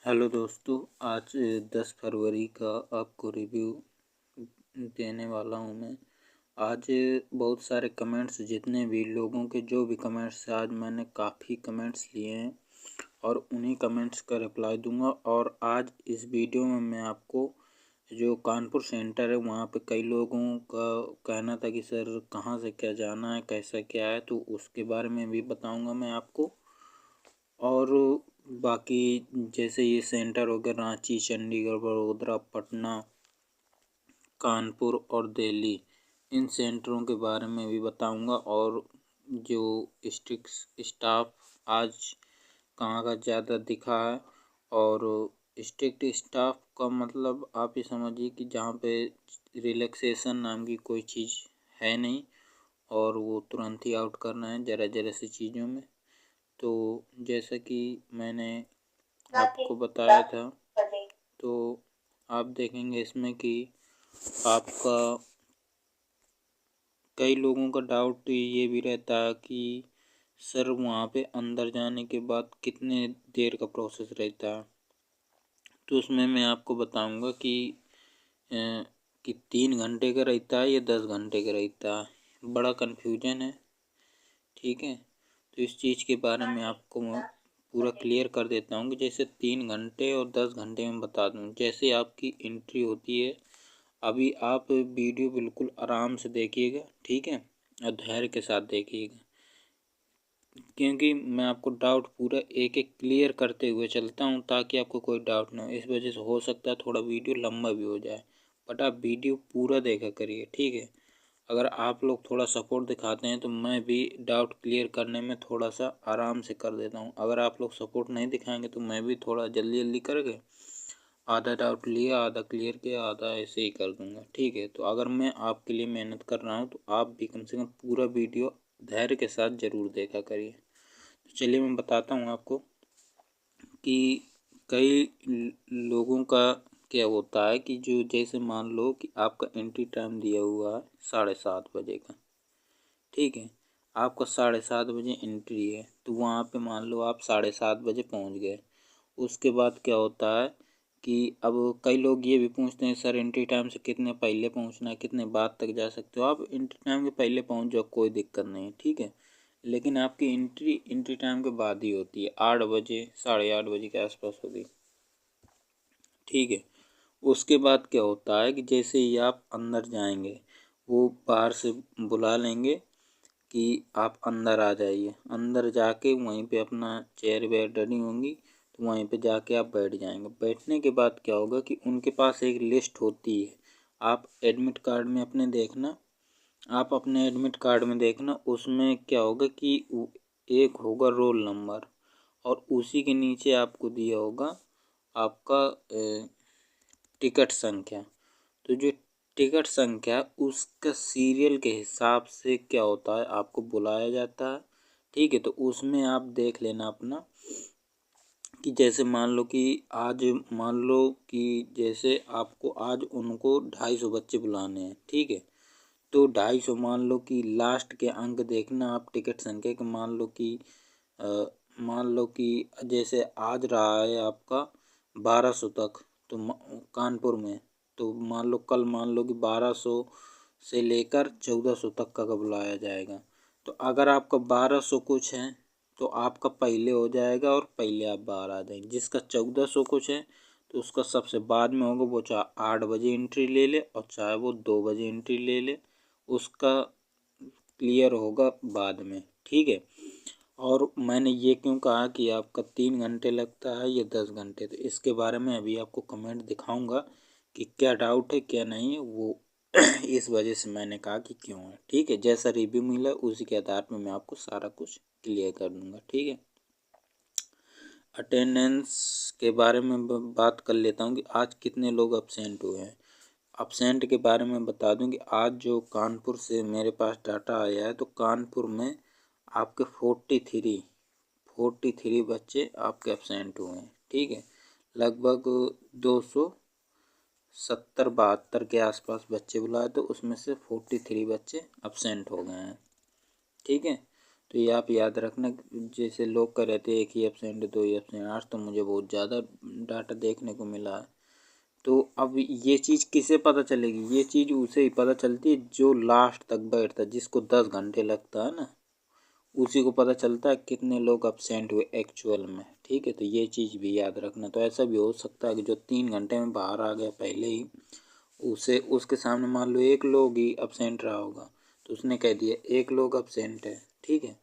Hello दोस्तों, आज 10 फरवरी का आपको रिव्यू देने वाला हूँ मैं। आज बहुत सारे कमेंट्स, जितने भी लोगों के जो भी कमेंट्स, आज मैंने काफ़ी कमेंट्स लिए हैं और उन्हीं कमेंट्स का रिप्लाई दूंगा। और आज इस वीडियो में मैं आपको जो कानपुर सेंटर है वहाँ पे कई लोगों का कहना था कि सर कहाँ से क्या जाना है, कैसा क्या है, तो उसके बारे में भी बताऊँगा मैं आपको। और बाकी जैसे ये सेंटर हो गया रांची, चंडीगढ़, वडोदरा, पटना, कानपुर और दिल्ली, इन सेंटरों के बारे में भी बताऊंगा। और जो स्ट्रिक्ट स्टाफ आज कहाँ का ज़्यादा दिखा है, और स्ट्रिक्ट स्टाफ का मतलब आप ये समझिए कि जहाँ पे रिलैक्सेशन नाम की कोई चीज़ है नहीं और वो तुरंत ही आउट करना है ज़रा ज़रा सी चीज़ों में। तो जैसा कि मैंने आपको बताया था, तो आप देखेंगे इसमें कि आपका कई लोगों का डाउट ये भी रहता है कि सर वहाँ पे अंदर जाने के बाद कितने देर का प्रोसेस रहता है। तो उसमें मैं आपको बताऊंगा कि 3 घंटे का रहता है या 10 घंटे का रहता है। बड़ा कन्फ्यूजन है, ठीक है। तो इस चीज़ के बारे में आपको मैं पूरा क्लियर कर देता हूँ कि जैसे 3 घंटे और 10 घंटे में बता दूँ। जैसे आपकी एंट्री होती है, अभी आप वीडियो बिल्कुल आराम से देखिएगा, ठीक है, और धैर्य के साथ देखिएगा, क्योंकि मैं आपको डाउट पूरा एक एक क्लियर करते हुए चलता हूँ ताकि आपको कोई डाउट ना हो। इस वजह से हो सकता है थोड़ा वीडियो लंबा भी हो जाए, बट आप वीडियो पूरा देखा करिए, ठीक है। अगर आप लोग थोड़ा सपोर्ट दिखाते हैं तो मैं भी डाउट क्लियर करने में थोड़ा सा आराम से कर देता हूँ। अगर आप लोग सपोर्ट नहीं दिखाएंगे तो मैं भी थोड़ा जल्दी जल्दी करके आधा डाउट लिया, आधा क्लियर किया, आधा ऐसे ही कर दूंगा, ठीक है। तो अगर मैं आपके लिए मेहनत कर रहा हूँ तो आप भी कम से कम पूरा वीडियो धैर्य के साथ ज़रूर देखा करिए। तो चलिए मैं बताता हूँ आपको कि कई लोगों का क्या होता है कि जो जैसे मान लो कि आपका एंट्री टाइम दिया हुआ है 7:30 बजे का, ठीक है। आपका 7:30 बजे एंट्री है, तो वहाँ पे मान लो आप 7:30 बजे पहुँच गए। उसके बाद क्या होता है कि अब कई लोग ये भी पूछते हैं सर एंट्री टाइम से कितने पहले पहुँचना है, कितने बाद तक जा सकते हो। आप एंट्री टाइम के पहले पहुँच जाओ, कोई दिक्कत नहीं है, ठीक है। लेकिन आपकी एंट्री टाइम के बाद ही होती है, 8 बजे, 8:30 बजे के आसपास होगी, ठीक है। उसके बाद क्या होता है कि जैसे ही आप अंदर जाएंगे, वो बाहर से बुला लेंगे कि आप अंदर आ जाइए। अंदर जाके वहीं पे अपना चेयर वेयर डली होंगी, तो वहीं पे जाके आप बैठ जाएंगे। बैठने के बाद क्या होगा कि उनके पास एक लिस्ट होती है, आप एडमिट कार्ड में अपने देखना, आप अपने एडमिट कार्ड में देखना, उसमें क्या होगा कि एक होगा रोल नंबर और उसी के नीचे आपको दिया होगा आपका टिकट संख्या। तो जो टिकट संख्या उसका सीरियल के हिसाब से क्या होता है आपको बुलाया जाता है, ठीक है। तो उसमें आप देख लेना अपना कि जैसे मान लो कि आज मान लो कि जैसे आपको आज उनको 250 बच्चे बुलाने हैं, ठीक है। तो 250 मान लो कि लास्ट के अंक देखना आप टिकट संख्या के। अ, मान लो कि जैसे आज रहा है आपका 1200 तक, तो कानपुर में, तो मान लो कल मान लो कि 1200 से लेकर 1400 तक का बुलाया जाएगा। तो अगर आपका 1200 कुछ है तो आपका पहले हो जाएगा और पहले आप बाहर आ जाएंगे। जिसका 1400 कुछ है तो उसका सबसे बाद में होगा, वो चाहे 8 बजे एंट्री ले ले और चाहे वो 2 बजे एंट्री ले ले, उसका क्लियर होगा बाद में, ठीक है। और मैंने ये क्यों कहा कि आपका 3 घंटे लगता है या 10 घंटे, तो इसके बारे में अभी आपको कमेंट दिखाऊंगा कि क्या डाउट है क्या नहीं है वो इस वजह से मैंने कहा कि क्यों है, ठीक है। जैसा रिव्यू मिला उसी के आधार पर मैं आपको सारा कुछ क्लियर कर दूंगा, ठीक है। अटेंडेंस के बारे में बात कर लेता हूँ कि आज कितने लोग अपसेंट हुए हैं। अपसेंट के बारे में बता दूं कि आज जो कानपुर से मेरे पास डाटा आया है, तो कानपुर में आपके 43 बच्चे आपके अपसेंट हुए हैं, ठीक है। लगभग 270-72 के आसपास बच्चे बुलाए, तो उसमें से 43 बच्चे अपसेंट हो गए हैं, ठीक है। तो ये आप याद रखना। जैसे लोग कह रहे थे 1 ही एब्सेंट 2 ही एब्सेंट, आज तो मुझे बहुत ज़्यादा डाटा देखने को मिला है। तो अब ये चीज़ किसे पता चलेगी? ये चीज़ उसे ही पता चलती है जो लास्ट तक बैठता है, जिसको 10 घंटे लगता है ना, उसी को पता चलता है कितने लोग अब्सेंट हुए एक्चुअल में। ठीक है, तो ये चीज़ भी याद रखना। तो ऐसा भी हो सकता है कि जो 3 घंटे में बाहर आ गया पहले ही, उसे उसके सामने मान लो 1 लोग ही अब्सेंट रहा होगा, तो उसने कह दिया 1 लोग अब्सेंट है। ठीक है,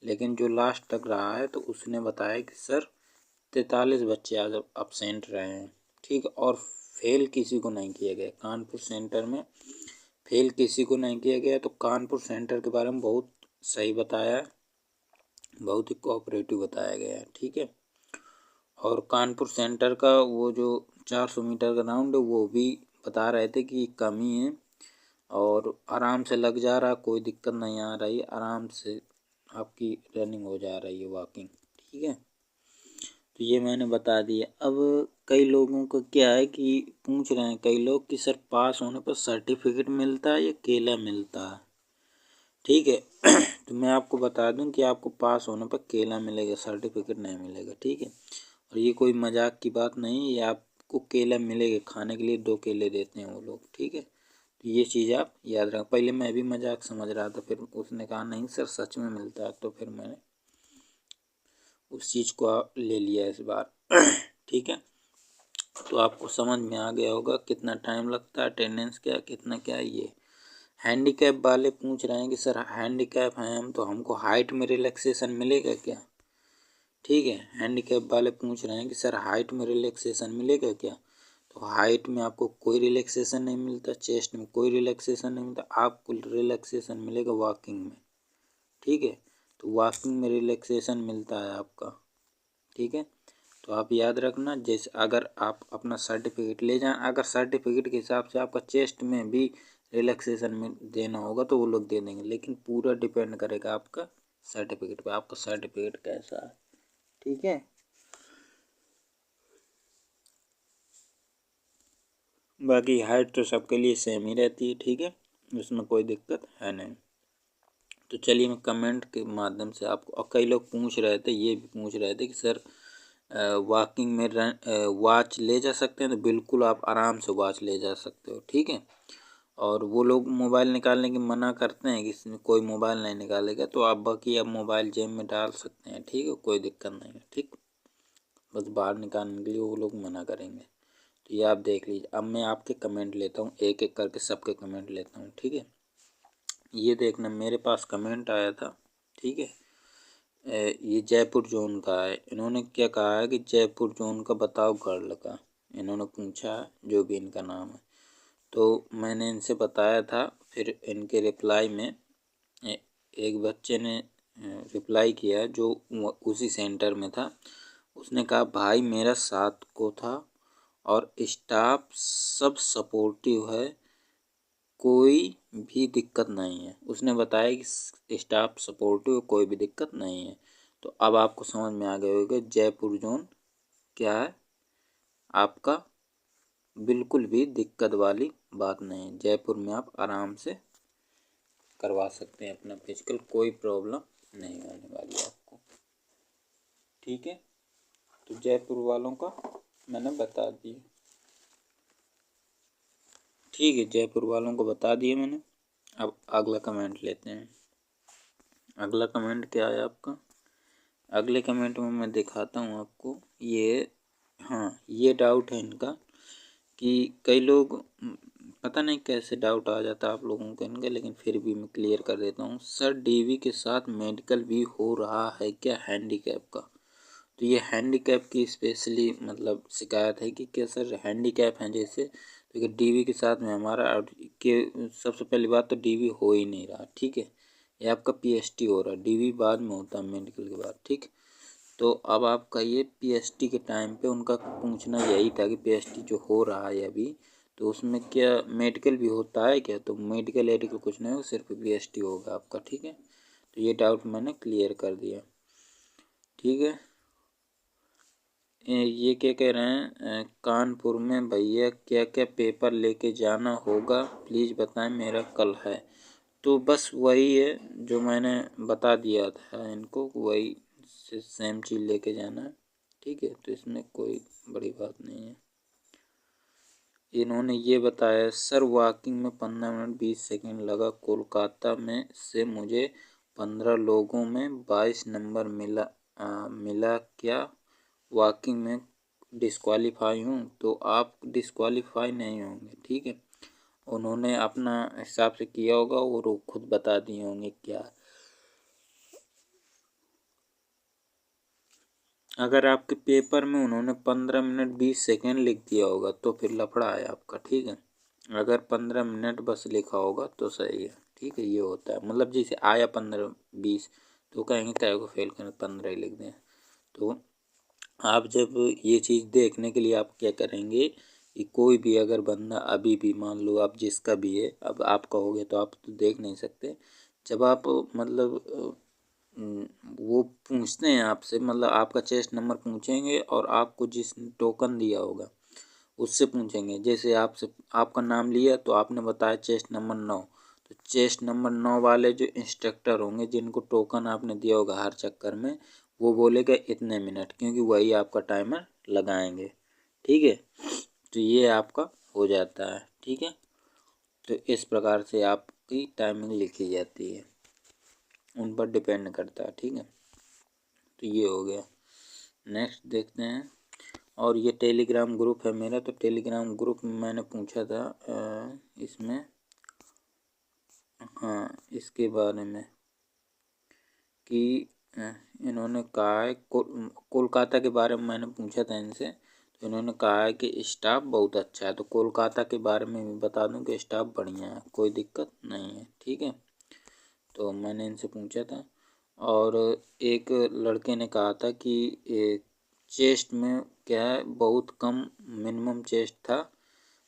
लेकिन जो लास्ट तक रहा है तो उसने बताया कि सर 43 बच्चे आज अब्सेंट रहे हैं। ठीक है, और फेल किसी को नहीं किया गया कानपुर सेंटर में, फेल किसी को नहीं किया गया। तो कानपुर सेंटर के बारे में बहुत सही बताया है, बहुत ही कोऑपरेटिव बताया गया है। ठीक है, और कानपुर सेंटर का वो जो 400 मीटर का राउंड है वो भी बता रहे थे कि कम ही है और आराम से लग जा रहा, कोई दिक्कत नहीं आ रही, आराम से आपकी रनिंग हो जा रही है, वॉकिंग। ठीक है, तो ये मैंने बता दिया। अब कई लोगों का क्या है कि पूछ रहे हैं कई लोग कि सर पास होने पर सर्टिफिकेट मिलता है या केला मिलता है? ठीक है, तो मैं आपको बता दूं कि आपको पास होने पर केला मिलेगा, सर्टिफिकेट नहीं मिलेगा। ठीक है, और ये कोई मजाक की बात नहीं है, ये आपको केला मिलेगा खाने के लिए, 2 केले देते हैं वो लोग। ठीक है, तो ये चीज़ आप याद रखें। पहले मैं भी मजाक समझ रहा था, फिर उसने कहा नहीं सर सच में मिलता है, तो फिर मैंने उस चीज़ को ले लिया इस बार। ठीक है, तो आपको समझ में आ गया होगा कितना टाइम लगता है, अटेंडेंस क्या कितना क्या है। ये हैंडीकैप वाले पूछ रहे हैं कि सर हैंडीकैप हैं हम, तो हमको हाइट में रिलैक्सेशन मिलेगा क्या? ठीक है, हैंडीकैप वाले पूछ रहे हैं कि सर हाइट में रिलैक्सेशन मिलेगा क्या? तो हाइट में आपको कोई रिलैक्सेशन नहीं मिलता, चेस्ट में कोई रिलैक्सेशन नहीं मिलता, आपको रिलैक्सेशन मिलेगा वॉकिंग में। ठीक है, तो वॉकिंग में रिलैक्सेशन मिलता है आपका। ठीक है, तो आप याद रखना। जैसे अगर आप अपना सर्टिफिकेट ले जाएं, अगर सर्टिफिकेट के हिसाब से आपका चेस्ट में भी रिलैक्सेशन में देना होगा तो वो लोग दे देंगे, लेकिन पूरा डिपेंड करेगा आपका सर्टिफिकेट पे, आपका सर्टिफिकेट कैसा है। ठीक है, बाकी हाइट तो सबके लिए सेम ही रहती है। ठीक है, उसमें कोई दिक्कत है नहीं। तो चलिए मैं कमेंट के माध्यम से आपको, और कई लोग पूछ रहे थे, ये भी पूछ रहे थे कि सर वॉकिंग में वॉच ले जा सकते हैं? तो बिल्कुल आप आराम से वॉच ले जा सकते हो। ठीक है, और वो लोग मोबाइल निकालने की मना करते हैं कि कोई मोबाइल नहीं निकालेगा, तो आप बाकी आप मोबाइल जेब में डाल सकते हैं। ठीक है, कोई दिक्कत नहीं है। ठीक, बस बाहर निकालने के लिए वो लोग मना करेंगे। तो ये आप देख लीजिए। अब मैं आपके कमेंट लेता हूँ, एक एक करके सबके कमेंट लेता हूँ। ठीक है, ये देखना मेरे पास कमेंट आया था। ठीक है, ये जयपुर जोन का है। इन्होंने क्या कहा है कि जयपुर जोन का बताओ गर्ल का, इन्होंने पूछा है, जो भी इनका नाम है। तो मैंने इनसे बताया था, फिर इनके रिप्लाई में एक बच्चे ने रिप्लाई किया जो उसी सेंटर में था। उसने कहा भाई मेरा 7 को था और स्टाफ सब सपोर्टिव है, कोई भी दिक्कत नहीं है। उसने बताया कि स्टाफ सपोर्टिव, कोई भी दिक्कत नहीं है। तो अब आपको समझ में आ गया होगा जयपुर जोन क्या है आपका, बिल्कुल भी दिक्कत वाली बात नहीं है। जयपुर में आप आराम से करवा सकते हैं अपना फिजिकल, कोई प्रॉब्लम नहीं होने वाली आपको। ठीक है, तो जयपुर वालों का मैंने बता दिया। ठीक है, जयपुर वालों को बता दिया मैंने। अब अगला कमेंट लेते हैं। अगला कमेंट क्या है आपका? अगले कमेंट में मैं दिखाता हूँ आपको। ये, हाँ, ये डाउट है इनका कि कई लोग पता नहीं कैसे डाउट आ जाता है आप लोगों को इनका, लेकिन फिर भी मैं क्लियर कर देता हूँ। सर डीवी के साथ मेडिकल भी हो रहा है क्या हैंडीकैप का? तो ये हैंडीकैप की स्पेशली मतलब शिकायत है कि क्या सर हैंडीकैप हैं जैसे, तो डीवी के साथ में हमारा के सबसे पहली बात तो डीवी हो ही नहीं रहा। ठीक है, ये आपका पीएचटी हो रहा है, डीवी बाद में होता है मेडिकल के बाद। ठीक, तो अब आपका ये पीएचटी के टाइम पे उनका पूछना यही था कि पीएचटी जो हो रहा है अभी, तो उसमें क्या मेडिकल भी होता है क्या? तो मेडिकल एडिकल कुछ नहीं होगा, सिर्फ पीएचटी होगा आपका। ठीक है, तो ये डाउट मैंने क्लियर कर दिया। ठीक है, ये क्या कह रहे हैं कानपुर में भैया क्या क्या पेपर लेके जाना होगा प्लीज़ बताएं, मेरा कल है। तो बस वही है जो मैंने बता दिया था इनको, वही सेम चीज़ लेके जाना है। ठीक है, तो इसमें कोई बड़ी बात नहीं है। इन्होंने ये बताया, सर वॉकिंग में 15 मिनट 20 सेकंड लगा, कोलकाता में से मुझे 15 लोगों में 22 नंबर मिला क्या वॉकिंग में डिस्क्वालीफाई हूँ? तो आप डिस्क्वालीफाई नहीं होंगे। ठीक है, उन्होंने अपना हिसाब से किया होगा और वो खुद बता दिए होंगे क्या। अगर आपके पेपर में उन्होंने 15 मिनट 20 सेकंड लिख दिया होगा तो फिर लफड़ा है आपका। ठीक है, अगर 15 मिनट बस लिखा होगा तो सही है। ठीक है, ये होता है, मतलब जैसे आया 15 20 तो कहेंगे काय को फेल करें, 15 ही लिख दें। तो आप जब ये चीज़ देखने के लिए आप क्या करेंगे कि कोई भी अगर बंदा अभी भी, मान लो आप जिसका भी है, अब आप कहोगे तो आप तो देख नहीं सकते, जब आप मतलब वो पूछते हैं आपसे, मतलब आपका चेस्ट नंबर पूछेंगे और आपको जिस टोकन दिया होगा उससे पूछेंगे। जैसे आपसे आपका नाम लिया तो आपने बताया चेस्ट नंबर 9, तो चेस्ट नंबर 9 वाले जो इंस्ट्रक्टर होंगे जिनको टोकन आपने दिया होगा हर चक्कर में, वो बोलेगा इतने मिनट, क्योंकि वही आपका टाइमर लगाएंगे। ठीक है, तो ये आपका हो जाता है। ठीक है, तो इस प्रकार से आपकी टाइमिंग लिखी जाती है, उन पर डिपेंड करता है। ठीक है, तो ये हो गया। नेक्स्ट देखते हैं। और ये टेलीग्राम ग्रुप है मेरा, तो टेलीग्राम ग्रुप में मैंने पूछा था इसमें, हाँ, इसके बारे में कि इन्होंने कहा है कोलकाता के बारे में मैंने पूछा था इनसे, तो इन्होंने कहा है कि स्टाफ बहुत अच्छा है। तो कोलकाता के बारे में भी बता दूं कि स्टाफ बढ़िया है, कोई दिक्कत नहीं है। ठीक है, तो मैंने इनसे पूछा था। और एक लड़के ने कहा था कि चेस्ट में क्या है, बहुत कम मिनिमम चेस्ट था,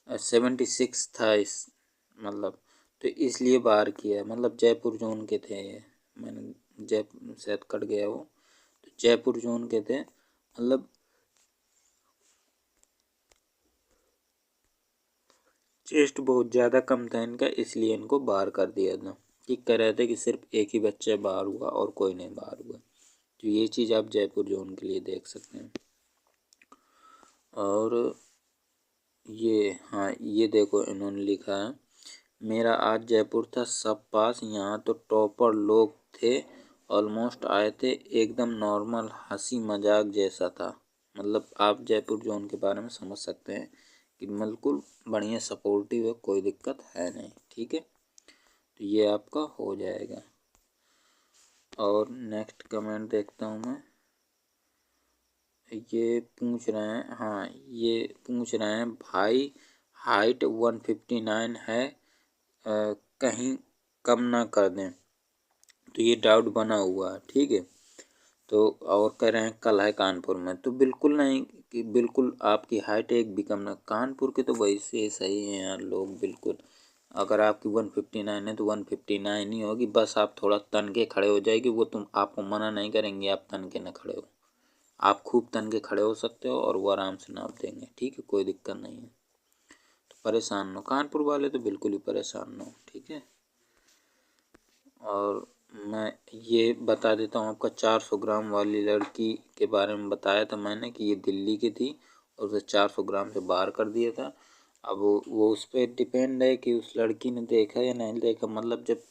76 था इस, मतलब, तो इसलिए बाहर किया, मतलब जयपुर जोन के थे ये, मैंने जयपुर शायद कट गया वो, तो जयपुर जोन के थे, मतलब चेस्ट बहुत ज़्यादा कम था इनका, इसलिए इनको बाहर कर दिया था। ठीक कह रहे थे कि सिर्फ एक ही बच्चा बाहर हुआ और कोई नहीं बाहर हुआ। तो ये चीज़ आप जयपुर जोन के लिए देख सकते हैं। और ये, हाँ, ये देखो इन्होंने लिखा है, मेरा आज जयपुर था, सब पास, यहाँ तो टॉपर लोग थे, ऑलमोस्ट आए थे, एकदम नॉर्मल हंसी मजाक जैसा था। मतलब आप जयपुर जोन के बारे में समझ सकते हैं कि बिल्कुल बढ़िया सपोर्टिव है, कोई दिक्कत है नहीं। ठीक है, तो ये आपका हो जाएगा। और नेक्स्ट कमेंट देखता हूँ मैं। ये पूछ रहे हैं, हाँ, ये पूछ रहे हैं, भाई हाइट 159 है, कहीं कम ना कर दें। तो ये डाउट बना हुआ है। ठीक है, तो और कह रहे हैं कल है कानपुर में, तो बिल्कुल नहीं, कि बिल्कुल आपकी हाइट एक भी कम ना, कानपुर के तो वैसे ही सही हैं यार लोग, बिल्कुल। अगर आपकी 159 है तो 159 ही होगी, बस आप थोड़ा तन के खड़े हो जाएगी, वो तुम आपको मना नहीं करेंगे आप तन के ना खड़े हो, आप खूब तन के खड़े हो सकते हो और वो आराम से नाप देंगे। ठीक है, कोई दिक्कत नहीं है, तो परेशान ना हो, कानपुर वाले तो बिल्कुल ही परेशान ना हो। ठीक है, और मैं ये बता देता हूँ, आपका 400 ग्राम वाली लड़की के बारे में बताया था मैंने कि ये दिल्ली की थी और उसे 400 ग्राम से बाहर कर दिया था। अब वो उस पर डिपेंड है कि उस लड़की ने देखा या नहीं देखा, मतलब जब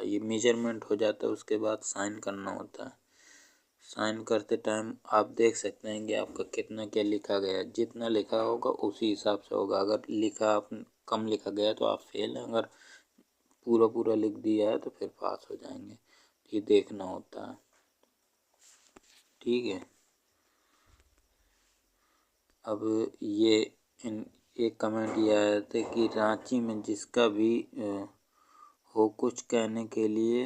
ये मेजरमेंट हो जाता है उसके बाद साइन करना होता है। साइन करते टाइम आप देख सकते हैं कि आपका कितना क्या लिखा गया है, जितना लिखा होगा उसी हिसाब से होगा। अगर लिखा आप कम लिखा गया तो आप फेल हैं, अगर पूरा पूरा लिख दिया है तो फिर पास हो जाएंगे। ये देखना होता है। ठीक है, अब ये इन एक कमेंट ये आया था कि रांची में जिसका भी हो कुछ कहने के लिए,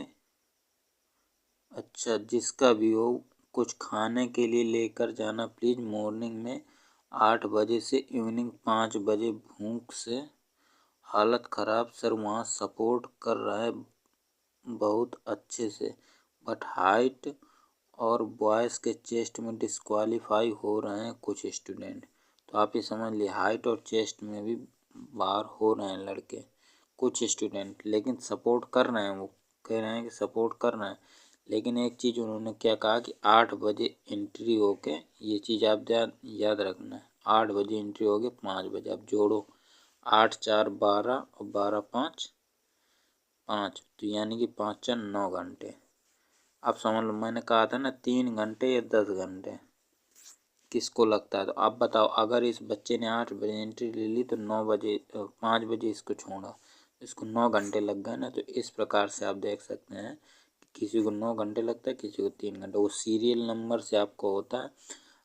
अच्छा, जिसका भी हो कुछ खाने के लिए लेकर जाना प्लीज़, मॉर्निंग में 8 बजे से इवनिंग 5 बजे, भूख से हालत ख़राब, सर वहाँ सपोर्ट कर रहा है बहुत अच्छे से, बट हाइट और बॉयज़ के चेस्ट में डिस्क्वालीफाई हो रहे हैं कुछ स्टूडेंट। तो आप ये समझ लिए हाइट और चेस्ट में भी बाहर हो रहे हैं लड़के, कुछ स्टूडेंट, लेकिन सपोर्ट कर रहे हैं, वो कह रहे हैं कि सपोर्ट कर रहे हैं। लेकिन एक चीज़ उन्होंने क्या कहा कि 8 बजे एंट्री होके, ये चीज़ आप याद रखना है, 8 बजे एंट्री होगी, 5 बजे आप जोड़ो, 8 4 12 और 12 5 5, तो यानी कि 5 4 9 घंटे। आप समझ लो, मैंने कहा था ना 3 घंटे या 10 घंटे किसको लगता है। तो आप बताओ, अगर इस बच्चे ने 8 बजे एंट्री ले ली तो 9 बजे 5 बजे इसको छोड़ा, इसको 9 घंटे लग गए ना। तो इस प्रकार से आप देख सकते हैं कि किसी को 9 घंटे लगता है, किसी को 3 घंटे। वो सीरियल नंबर से आपको होता है।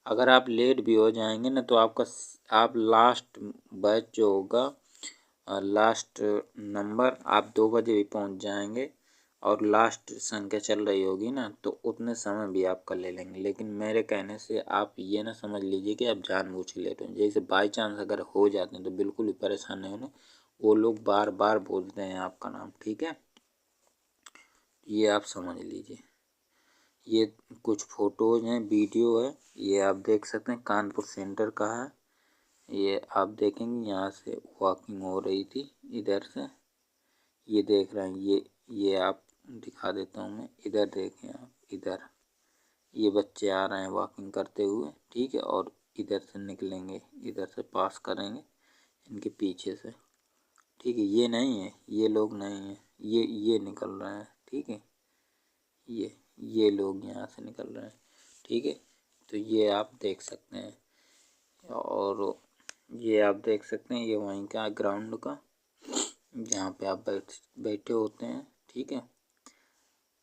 अगर आप लेट भी हो जाएंगे ना तो आपका आप लास्ट बैच जो होगा, लास्ट नंबर, आप 2 बजे भी पहुंच जाएंगे और लास्ट संख्या चल रही होगी ना तो उतने समय भी आपका ले लेंगे। लेकिन मेरे कहने से आप ये ना समझ लीजिए कि आप जानबूझ के लेट हो। जैसे बाई चांस अगर हो जाते हैं तो बिल्कुल भी परेशान नहीं होना, वो लोग बार बार बोलते हैं आपका नाम, ठीक है, ये आप समझ लीजिए। ये कुछ फोटोज हैं, वीडियो है, ये आप देख सकते हैं, कानपुर सेंटर का है। ये आप देखेंगे यहाँ से वॉकिंग हो रही थी इधर से, ये देख रहे हैं, ये आप दिखा देता हूँ मैं, इधर देखें आप, इधर ये बच्चे आ रहे हैं वॉकिंग करते हुए, ठीक है, और इधर से निकलेंगे, इधर से पास करेंगे इनके पीछे से, ठीक है। ये नहीं है, ये लोग नहीं है, ये निकल रहे हैं, ठीक है, ये लोग यहाँ से निकल रहे हैं, ठीक है। तो ये आप देख सकते हैं, और ये आप देख सकते हैं, ये वहीं का ग्राउंड का जहाँ पे आप बैठे होते हैं, ठीक है।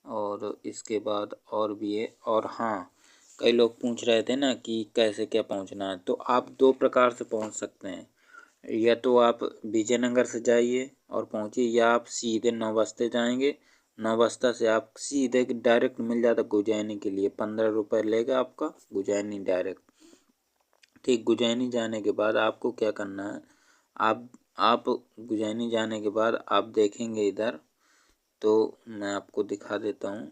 और इसके बाद और भी है। और हाँ, कई लोग पूछ रहे थे ना कि कैसे क्या पहुँचना है, तो आप 2 प्रकार से पहुँच सकते हैं। या तो आप विजयनगर से जाइए और पहुँचिए, या आप सीधे नौबस्ते जाएंगे, नौबस्ता से आप सीधे डायरेक्ट मिल जाता गुजैनी के लिए, 15 रुपये लेगा आपका गुजैनी डायरेक्ट, ठीक। गुजैनी जाने के बाद आपको क्या करना है, आप गुजैनी जाने के बाद आप देखेंगे इधर, तो मैं आपको दिखा देता हूँ।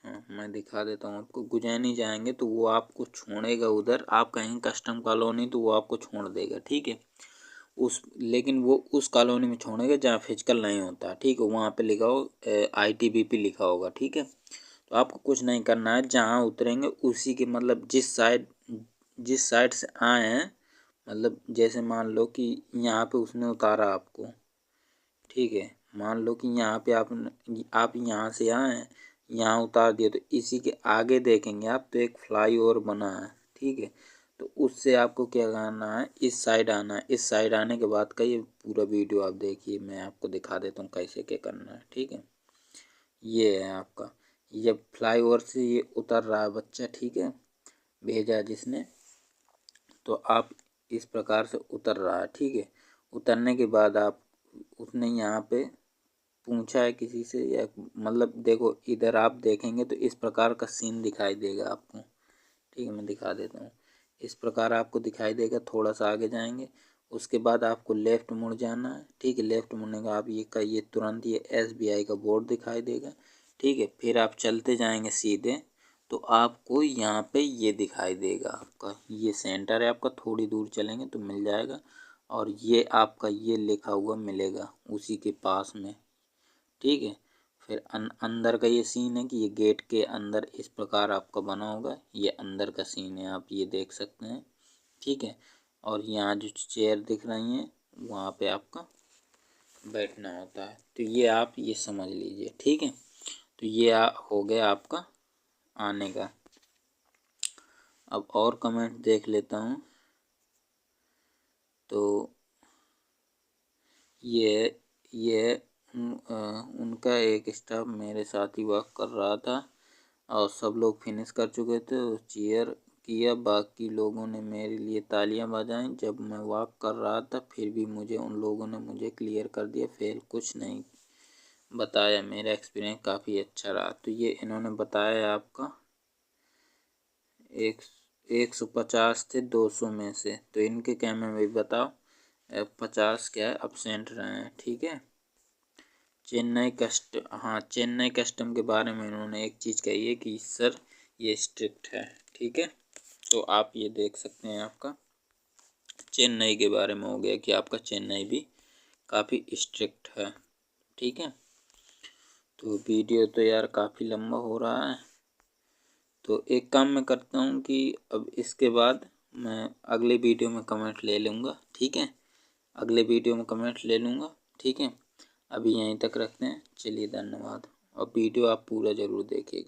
हाँ, मैं दिखा देता हूँ आपको। गुजैनी जाएंगे तो वो आपको छोड़ेगा उधर, आप कहेंगे कस्टम कॉलोनी तो वो आपको छोड़ देगा, ठीक है। लेकिन वो उस कॉलोनी में छोड़ेगा जहाँ फिजिकल नहीं होता, ठीक है। वहाँ पे लिखा हो ITBP लिखा होगा, ठीक है। तो आपको कुछ नहीं करना है, जहाँ उतरेंगे उसी के मतलब जिस साइड से आए हैं, मतलब जैसे मान लो कि यहाँ पे उसने उतारा आपको, ठीक है। मान लो कि यहाँ पे आप यहाँ से आए हैं, यहाँ उतार दिया, तो इसी के आगे देखेंगे आप तो एक फ्लाईओवर बना है, ठीक है। तो उससे आपको क्या करना है, इस साइड आना है। इस साइड आने के बाद का ये पूरा वीडियो आप देखिए, मैं आपको दिखा देता हूँ कैसे क्या करना है, ठीक है। ये है आपका, ये फ्लाईओवर से ये उतर रहा है बच्चा, ठीक है, भेजा जिसने, तो आप इस प्रकार से उतर रहा है, ठीक है। उतरने के बाद आप उसने यहाँ पे पूछा है किसी से, या मतलब देखो इधर आप देखेंगे तो इस प्रकार का सीन दिखाई देगा आपको, ठीक है। मैं दिखा देता हूँ, इस प्रकार आपको दिखाई देगा। थोड़ा सा आगे जाएंगे, उसके बाद आपको लेफ़्ट मुड़ जाना है, ठीक है। लेफ़्ट मुड़ने का आप ये तुरंत ये SBI का बोर्ड दिखाई देगा, ठीक है। फिर आप चलते जाएंगे सीधे तो आपको यहाँ पे ये दिखाई देगा, आपका ये सेंटर है आपका, थोड़ी दूर चलेंगे तो मिल जाएगा। और ये आपका ये लिखा हुआ मिलेगा उसी के पास में, ठीक है। फिर अंदर का ये सीन है कि ये गेट के अंदर इस प्रकार आपका बना होगा, ये अंदर का सीन है, आप ये देख सकते हैं, ठीक है। और यहाँ जो चेयर दिख रही हैं वहाँ पे आपका बैठना होता है। तो ये आप ये समझ लीजिए, ठीक है। तो ये हो गया आपका आने का। अब और कमेंट देख लेता हूँ। तो ये उनका एक स्टाफ मेरे साथ ही वर्क कर रहा था और सब लोग फिनिश कर चुके थे, चीयर किया, बाकी लोगों ने मेरे लिए तालियां बजाईं। जब मैं वॉक कर रहा था फिर भी उन लोगों ने मुझे क्लियर कर दिया, फेल कुछ नहीं बताया। मेरा एक्सपीरियंस काफ़ी अच्छा रहा। तो ये इन्होंने बताया आपका 150 थे 200 में से, तो इनके क्या में भी बताओ 50 क्या है, absent रहे हैं, ठीक है। चेन्नई कस्टम के बारे में इन्होंने एक चीज़ कही है कि सर ये स्ट्रिक्ट है। ठीक है, तो आप ये देख सकते हैं, आपका चेन्नई के बारे में हो गया कि आपका चेन्नई भी काफ़ी स्ट्रिक्ट है। ठीक है, तो वीडियो तो यार काफ़ी लंबा हो रहा है, तो एक काम मैं करता हूँ कि अब इसके बाद मैं अगले वीडियो में कमेंट ले लूँगा। ठीक है, अगले वीडियो में कमेंट ले लूँगा। ठीक है, अभी यहीं तक रखते हैं। चलिए, धन्यवाद। और वीडियो आप पूरा ज़रूर देखिएगा।